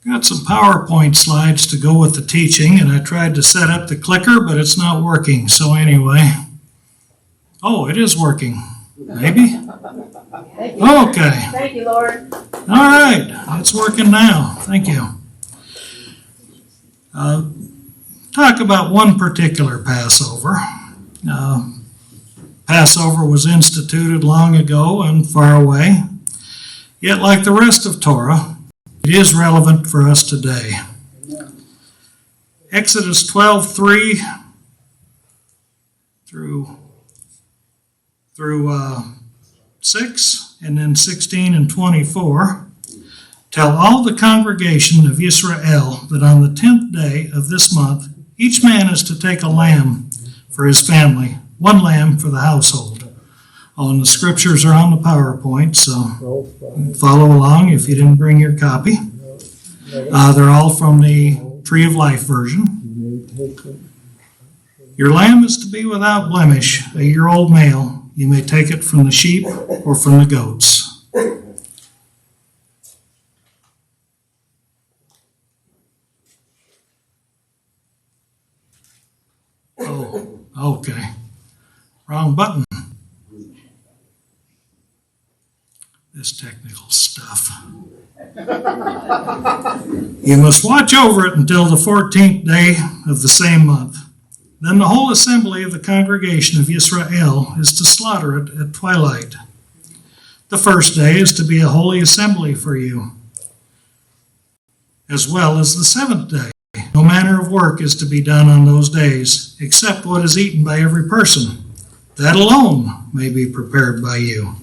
Got some PowerPoint slides to go with the teaching, and I tried to set up the clicker, but it's not working. So anyway, oh, it is working. Maybe? Okay. Thank you, Lord. All right, it's working now. Thank you. Talk about one particular Passover. Passover was instituted long ago and far away. Yet, like the rest of Torah, it is relevant for us today. Exodus 12:3 through 6, and then 16 and 24, tell all the congregation of Israel that on the 10th day of this month, each man is to take a lamb for his family, one lamb for the household. Oh, and the scriptures are on the PowerPoint, so follow along if you didn't bring your copy. They're all from the Tree of Life version. Your lamb is to be without blemish, a year-old male. You may take it from the sheep or from the goats. Oh, okay. Wrong button. This technical stuff. You must watch over it until the 14th day of the same month. Then the whole assembly of the congregation of Israel is to slaughter it at twilight. The first day is to be a holy assembly for you, as well as the seventh day. No manner of work is to be done on those days, except what is eaten by every person. That alone may be prepared by you.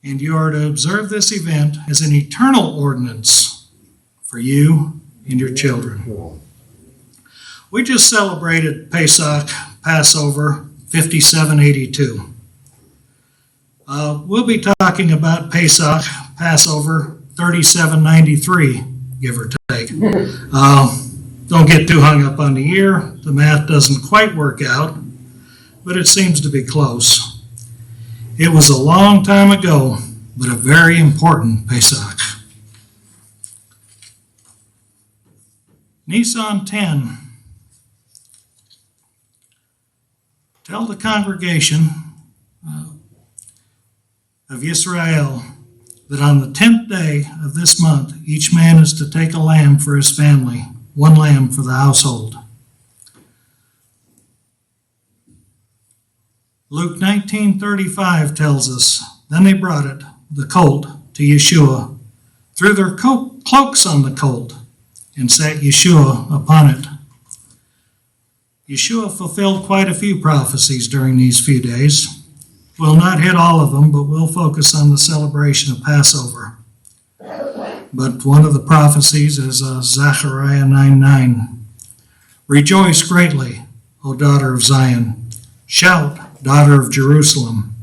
And you are to observe this event as an eternal ordinance for you and your children. We just celebrated Pesach, Passover, 5782. We'll be talking about Pesach, Passover, 3793, give or take. Don't get too hung up on the year. The math doesn't quite work out, but it seems to be close. It was a long time ago, but a very important Pesach. Nisan 10. Tell the congregation of Israel that on the 10th day of this month, each man is to take a lamb for his family, one lamb for the household. Luke 19:35 tells us, then they brought it, the colt, to Yeshua, threw their cloaks on the colt, and set Yeshua upon it. Yeshua fulfilled quite a few prophecies during these few days. We'll not hit all of them, but we'll focus on the celebration of Passover. But one of the prophecies is Zechariah 9:9. Rejoice greatly, O daughter of Zion. Shout, daughter of Jerusalem.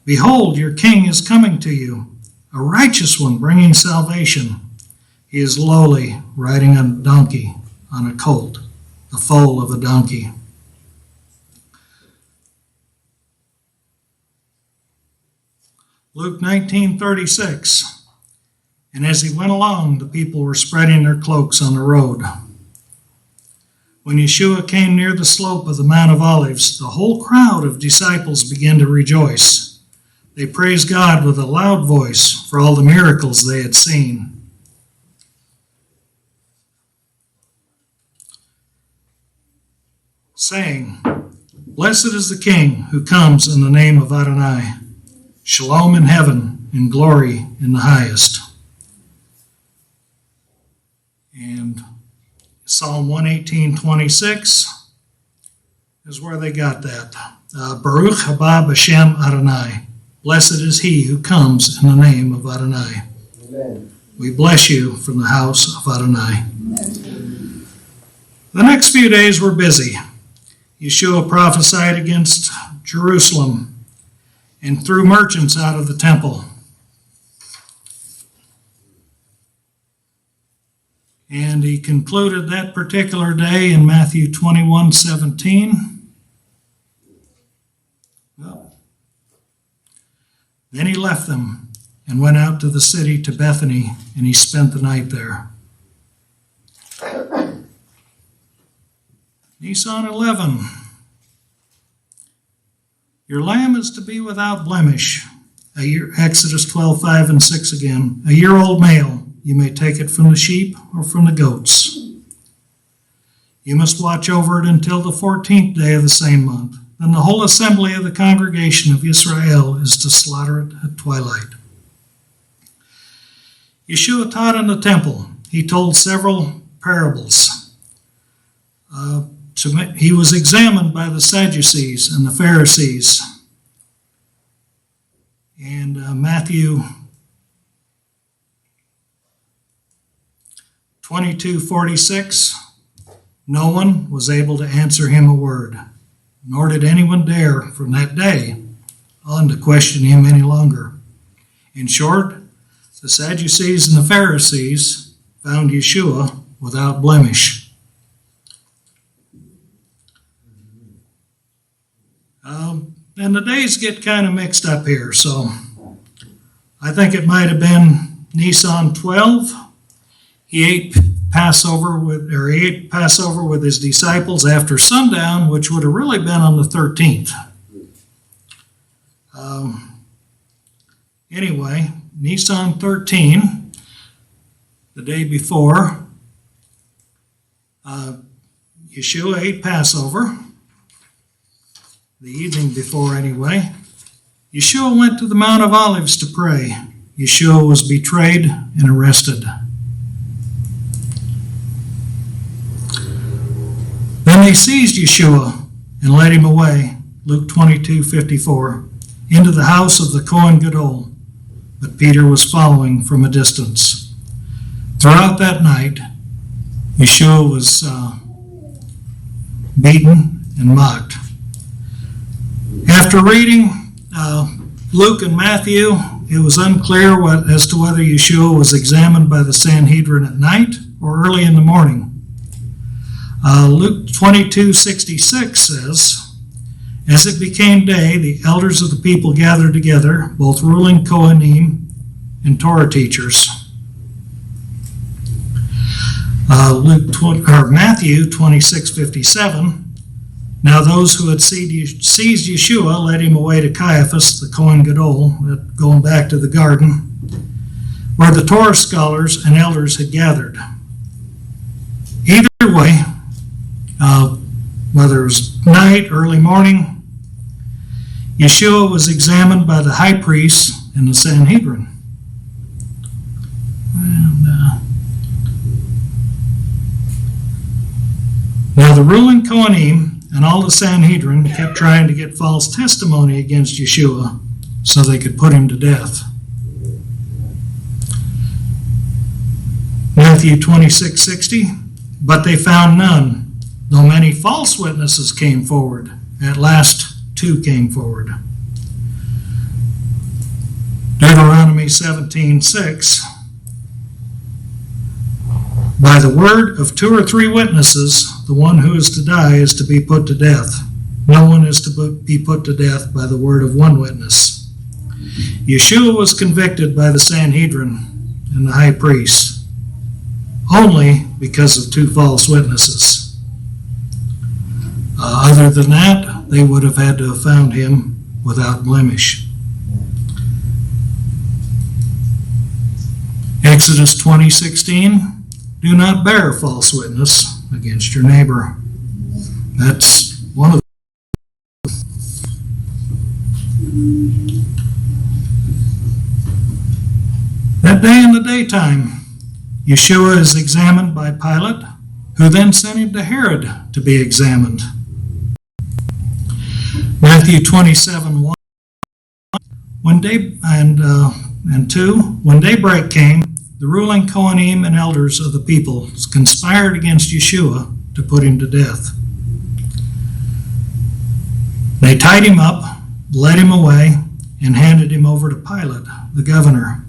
Behold, your king is coming to you, a righteous one bringing salvation. He is lowly, riding on a donkey, on a colt, the foal of a donkey. Luke 19:36. And as he went along, the people were spreading their cloaks on the road. When Yeshua came near the slope of the Mount of Olives, the whole crowd of disciples began to rejoice. They praised God with a loud voice for all the miracles they had seen. Saying, Blessed is the King who comes in the name of Adonai. Shalom in heaven and glory in the highest. And Psalm 118:26 is where they got that. Baruch haba b'shem Adonai. Blessed is he who comes in the name of Adonai. Amen. We bless you from the house of Adonai. Amen. The next few days were busy. Yeshua prophesied against Jerusalem and threw merchants out of the temple. And he concluded that particular day in Matthew 21:17. Well, then he left them and went out to the city to Bethany, and he spent the night there. Nisan 11. Your lamb is to be without blemish. Exodus 12, 5 and 6 again. A year-old male. You may take it from the sheep or from the goats. You must watch over it until the 14th day of the same month. Then the whole assembly of the congregation of Israel is to slaughter it at twilight. Yeshua taught in the temple. He told several parables. He was examined by the Sadducees and the Pharisees. And Matthew 22:46, no one was able to answer him a word, nor did anyone dare from that day on to question him any longer. In short, the Sadducees and the Pharisees found Yeshua without blemish. And the days get kind of mixed up here, so I think it might have been Nisan 12. He ate Passover with his disciples after sundown, which would have really been on the 13th. Anyway, Nisan 13, the day before, Yeshua ate Passover. The evening before, anyway. Yeshua went to the Mount of Olives to pray. Yeshua was betrayed and arrested. Then they seized Yeshua and led him away, Luke 22:54, into the house of the Kohen Gadol, but Peter was following from a distance. Throughout that night, Yeshua was beaten and mocked. After reading Luke and Matthew, it was unclear as to whether Yeshua was examined by the Sanhedrin at night or early in the morning. Luke 22:66 says, as it became day, the elders of the people gathered together, both ruling Kohanim and Torah teachers. Matthew 26:57. Now those who had seized Yeshua led him away to Caiaphas, the Kohen Gadol, going back to the garden, where the Torah scholars and elders had gathered. Either way, whether it was night, early morning, Yeshua was examined by the high priests and the Sanhedrin. Now the ruling Kohanim and all the Sanhedrin kept trying to get false testimony against Yeshua so they could put him to death. Matthew 26:60, but they found none, though many false witnesses came forward. At last, 2 came forward. Deuteronomy 17:6, by the word of 2 or 3 witnesses, the one who is to die is to be put to death. No one is to be put to death by the word of 1 witness. Yeshua was convicted by the Sanhedrin and the high priests only because of 2 false witnesses. Other than that, they would have had to have found him without blemish. Exodus 20:16, do not bear false witness against your neighbor. That's one of the... That day in the daytime, Yeshua is examined by Pilate, who then sent him to Herod to be examined. Matthew 27:1 and 2, when daybreak came, the ruling Kohanim and elders of the people conspired against Yeshua to put him to death. They tied him up, led him away, and handed him over to Pilate, the governor.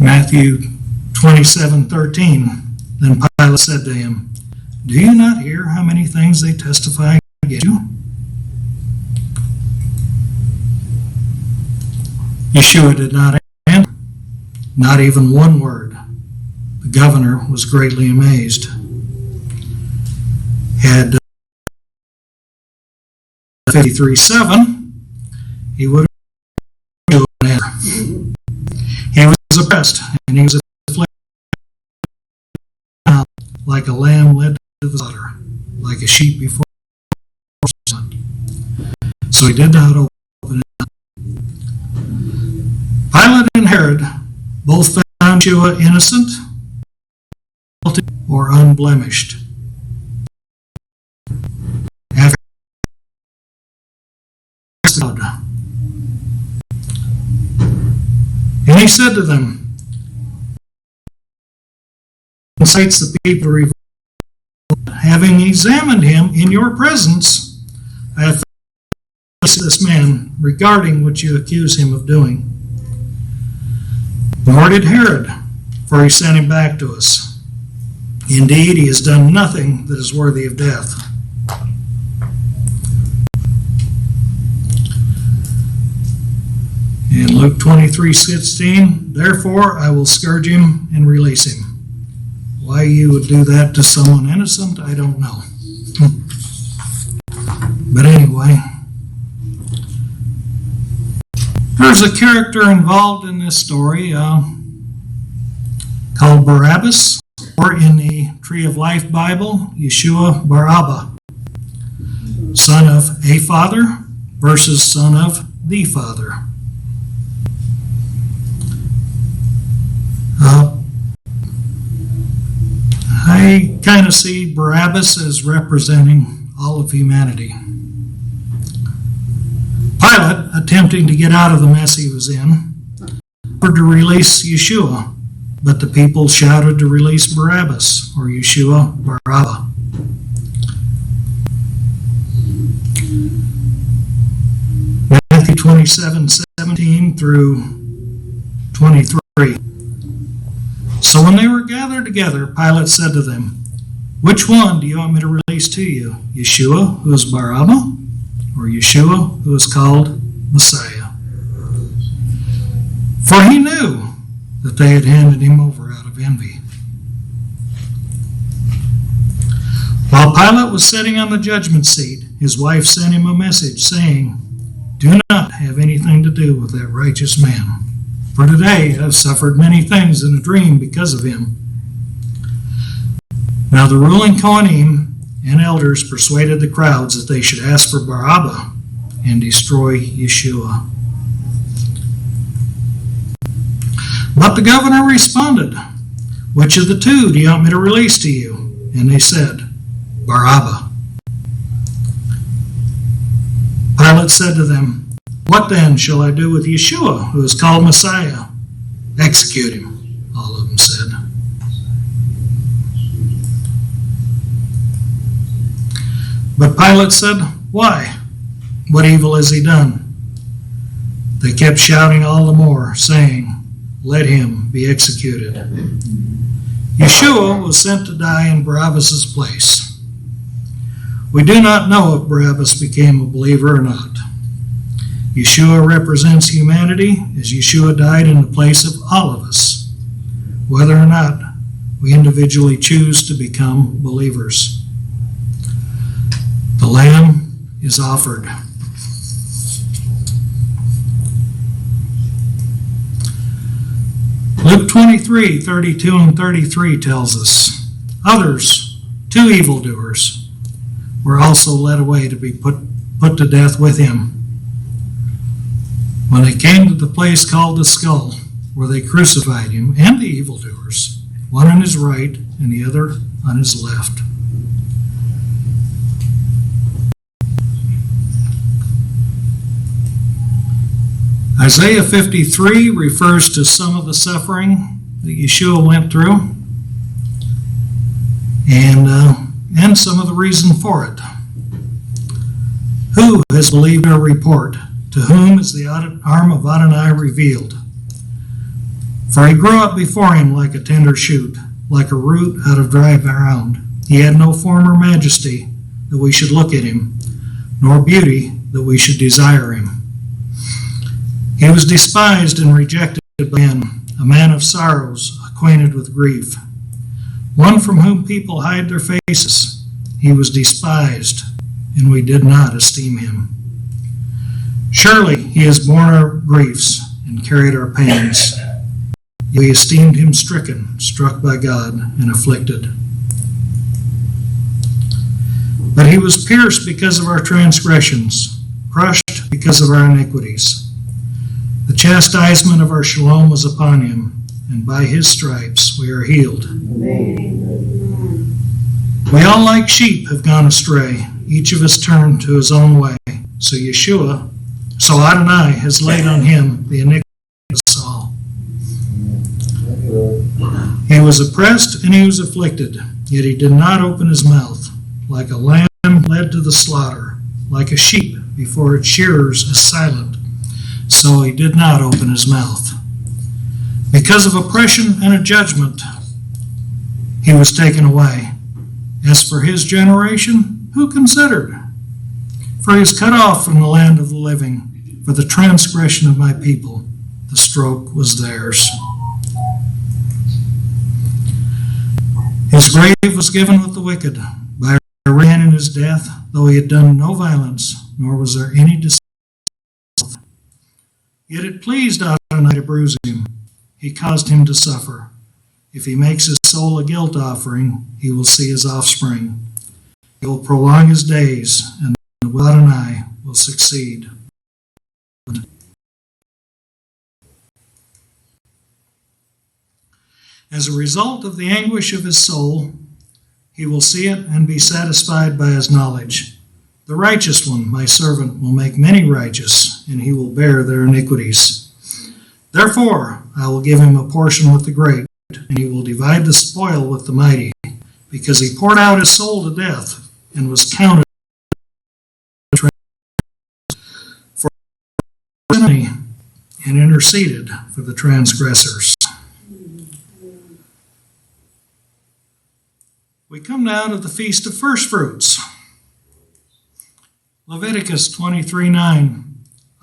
Matthew 27:13, then Pilate said to him, do you not hear how many things they testify against you? Yeshua did not answer, not even one word. The governor was greatly amazed. Had 53:7, he would have an answer. He was oppressed, and he was afflicted like a lamb led to the slaughter, like a sheep before the sun. So he did not open it up. Pilate and Herod both found Yeshua innocent or unblemished. After and he said to them, incites the people to revolt. Having examined him in your presence, I have found this man regarding what you accuse him of doing. Nor did Herod, for he sent him back to us. Indeed, he has done nothing that is worthy of death. In Luke 23:16, therefore I will scourge him and release him. Why you would do that to someone innocent, I don't know. But anyway, there's a character involved in this story called Barabbas, or in the Tree of Life Bible, Yeshua Bar Abba, son of a father versus son of the father. I kind of see Barabbas as representing all of humanity. Pilate, attempting to get out of the mess he was in, offered to release Yeshua, but the people shouted to release Barabbas, or Yeshua Bar Abba. Matthew 27:17 through 23. So when they were gathered together, Pilate said to them, which one do you want me to release to you? Yeshua, who is Bar Abba, or Yeshua, who is called Messiah? For he knew that they had handed him over out of envy. While Pilate was sitting on the judgment seat, his wife sent him a message saying, do not have anything to do with that righteous man. For today I have suffered many things in a dream because of him. Now the ruling Kohanim and elders persuaded the crowds that they should ask for Barabbas and destroy Yeshua. But the governor responded, which of the two do you want me to release to you? And they said, Barabbas. Pilate said to them, what then shall I do with Yeshua, who is called Messiah? Execute him, all of them said. But Pilate said, why? What evil has he done? They kept shouting all the more, saying, let him be executed. Yeshua was sent to die in Barabbas' place. We do not know if Barabbas became a believer or not. Yeshua represents humanity as Yeshua died in the place of all of us, whether or not we individually choose to become believers. The Lamb is offered. Luke 23:32 and 33 tells us, others, two evildoers, were also led away to be put to death with him. When they came to the place called the Skull, where they crucified him and the evildoers, one on his right and the other on his left. Isaiah 53 refers to some of the suffering that Yeshua went through and some of the reason for it. Who has believed our report? To whom is the arm of Adonai revealed? For he grew up before him like a tender shoot, like a root out of dry ground. He had no form or majesty that we should look at him, nor beauty that we should desire him. He was despised and rejected by men, a man of sorrows, acquainted with grief, one from whom people hide their faces. He was despised, and we did not esteem him. Surely he has borne our griefs and carried our pains. We esteemed him stricken, struck by God, and afflicted. But he was pierced because of our transgressions, crushed because of our iniquities. The chastisement of our shalom was upon him, and by his stripes we are healed. Amen. We all like sheep have gone astray, each of us turned to his own way. So Adonai has laid on him the iniquity of us all. He was oppressed and he was afflicted, yet he did not open his mouth. Like a lamb led to the slaughter, like a sheep before its shearers is silent, so he did not open his mouth. Because of oppression and a judgment, he was taken away. As for his generation, who considered? For he is cut off from the land of the living. For the transgression of my people, the stroke was theirs. His grave was given with the wicked, by a man in his death, though he had done no violence, nor was there any deceit. Yet it pleased Adonai to bruise him. He caused him to suffer. If he makes his soul a guilt offering, he will see his offspring. He will prolong his days, and the will of Adonai will succeed. As a result of the anguish of his soul, he will see it and be satisfied by his knowledge. The righteous one, my servant, will make many righteous, and he will bear their iniquities. Therefore, I will give him a portion with the great, and he will divide the spoil with the mighty, because he poured out his soul to death and was counted for enemy and interceded for the transgressors. We come now to the Feast of First Fruits. Leviticus 23:9.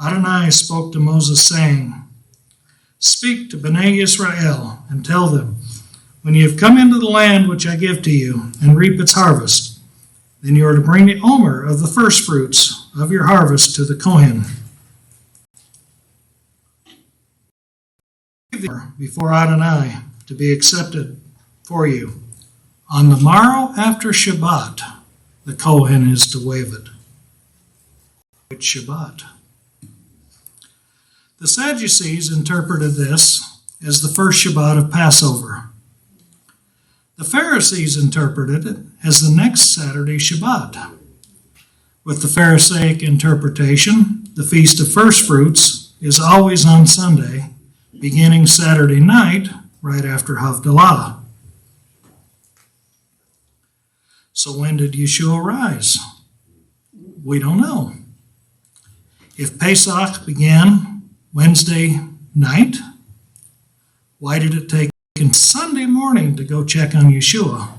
Adonai spoke to Moses, saying, Speak to Bnei Israel, and tell them, when you have come into the land which I give to you, and reap its harvest, then you are to bring the omer of the first fruits of your harvest to the Kohen. Before Adonai, to be accepted for you. On the morrow after Shabbat, the Kohen is to wave it. Which Shabbat? The Sadducees interpreted this as the first Shabbat of Passover. The Pharisees interpreted it as the next Saturday Shabbat. With the Pharisaic interpretation, the Feast of First Fruits is always on Sunday, beginning Saturday night, right after Havdalah. So when did Yeshua rise? We don't know. If Pesach began Wednesday night, why did it take Sunday morning to go check on Yeshua?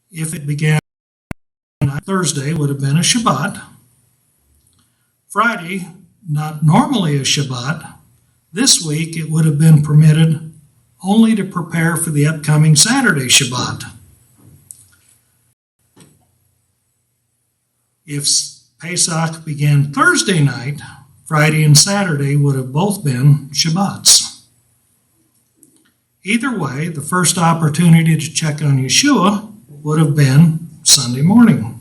If it began Thursday, would have been a Shabbat. Friday, not normally a Shabbat. This week, it would have been permitted only to prepare for the upcoming Saturday Shabbat. If Pesach began Thursday night, Friday and Saturday would have both been Shabbats. Either way, the first opportunity to check on Yeshua would have been Sunday morning.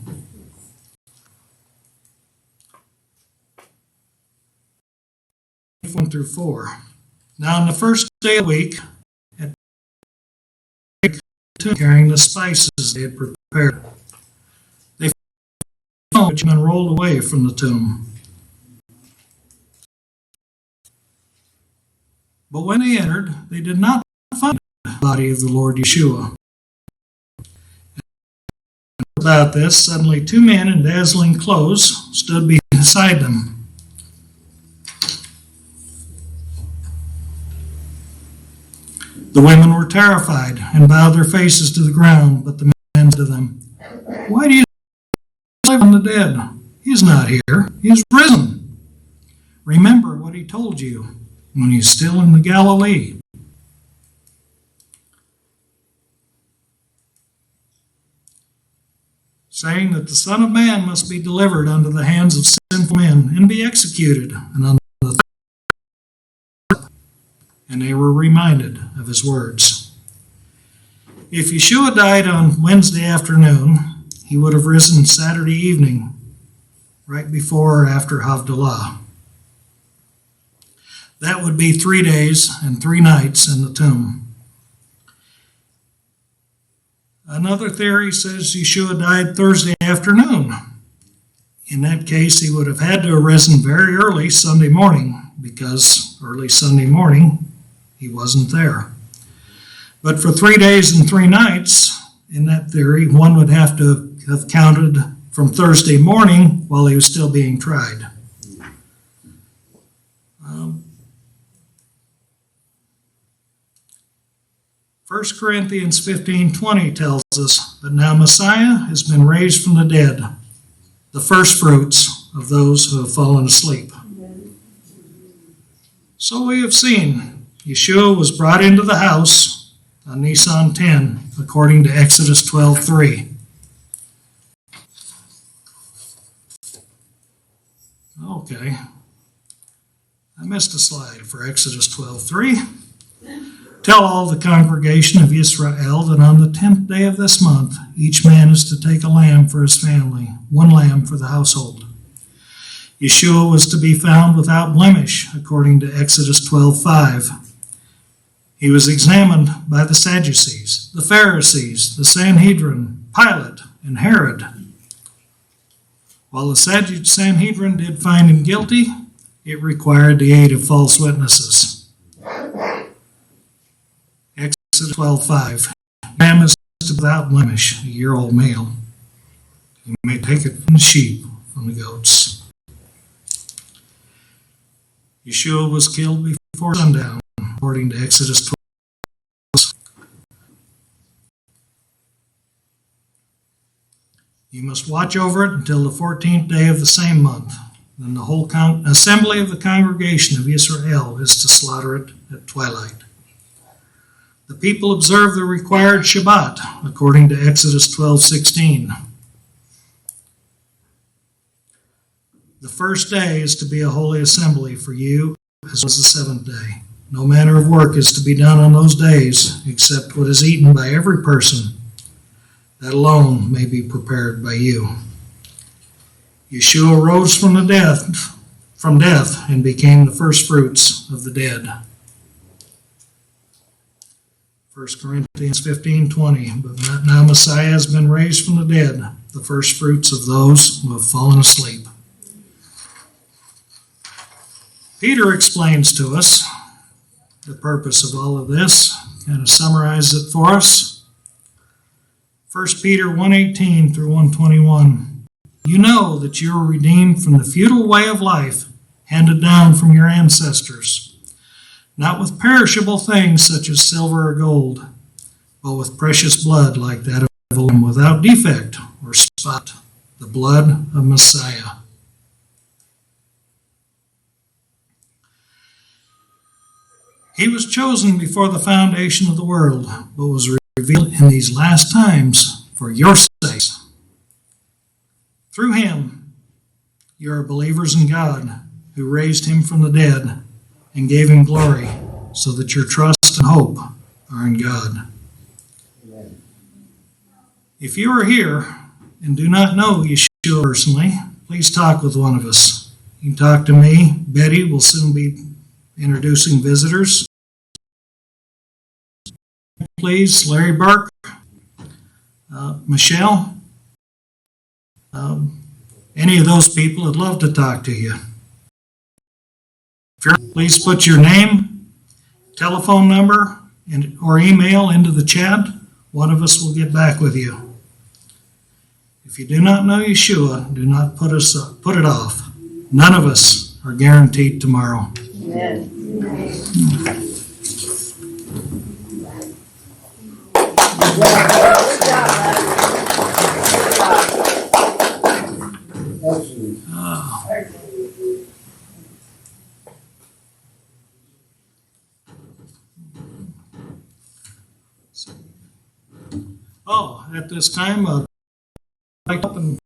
One through 4. Now on the first day of the week, carrying the spices they had prepared, they found which men rolled away from the tomb. But when they entered, they did not find the body of the Lord Yeshua. About this, suddenly 2 men in dazzling clothes stood beside them. The women were terrified and bowed their faces to the ground, but the men said to them, "Why do you live on the dead? He is not here. He is risen. remember what he told you when he's still in the Galilee. Saying that the Son of Man must be delivered unto the hands of sinful men and be executed, and on the third. And they were reminded of his words. If Yeshua died on Wednesday afternoon, he would have risen Saturday evening, right before or after Havdalah. That would be 3 days and 3 nights in the tomb. Another theory says Yeshua died Thursday afternoon. In that case, he would have had to have risen very early Sunday morning, because early Sunday morning he wasn't there. But for 3 days and 3 nights, in that theory, one would have to have counted from Thursday morning while he was still being tried. 1 Corinthians 15:20 tells us, "But now Messiah has been raised from the dead, the first fruits of those who have fallen asleep." So we have seen Yeshua was brought into the house on Nisan 10, according to Exodus 12:3. Okay, I missed a slide for Exodus 12:3. Tell all the congregation of Israel that on the 10th day of this month, each man is to take a lamb for his family, 1 lamb for the household. Yeshua was to be found without blemish, according to Exodus 12:5. He was examined by the Sadducees, the Pharisees, the Sanhedrin, Pilate, and Herod. While the Sanhedrin did find him guilty, it required the aid of false witnesses. Exodus 12:5. Lamb is without blemish, a year-old male. You may take it from the sheep, from the goats. Yeshua was killed before sundown, according to Exodus 12. You must watch over it until the 14th day of the same month. Then the whole assembly of the congregation of Israel is to slaughter it at twilight. The people observe the required Shabbat, according to Exodus 12:16. The first day is to be a holy assembly for you, as well as the 7th day. No manner of work is to be done on those days, except what is eaten by every person. That alone may be prepared by you. Yeshua rose from death and became the first fruits of the dead. 1 Corinthians 15:20, "But now Messiah has been raised from the dead, the first fruits of those who have fallen asleep." Peter explains to us the purpose of all of this, kind of summarizes it for us. 1 Peter 1:18 through 1:21. "You know that you were redeemed from the futile way of life handed down from your ancestors, not with perishable things such as silver or gold, but with precious blood like that of a lamb without defect or spot, the blood of Messiah." He was chosen before the foundation of the world, but was revealed in these last times for your sakes. Through him, you are believers in God, who raised him from the dead and gave him glory, so that your trust and hope are in God. Amen. If you are here and do not know Yeshua personally, please talk with one of us. You can talk to me. Betty will soon be introducing visitors. Please, Larry Burke, Michelle, any of those people would love to talk to you. Please put your name, telephone number, or email into the chat. One of us will get back with you. If you do not know Yeshua, do not put it off. None of us are guaranteed tomorrow. Amen. Oh, at this time, I'd like to open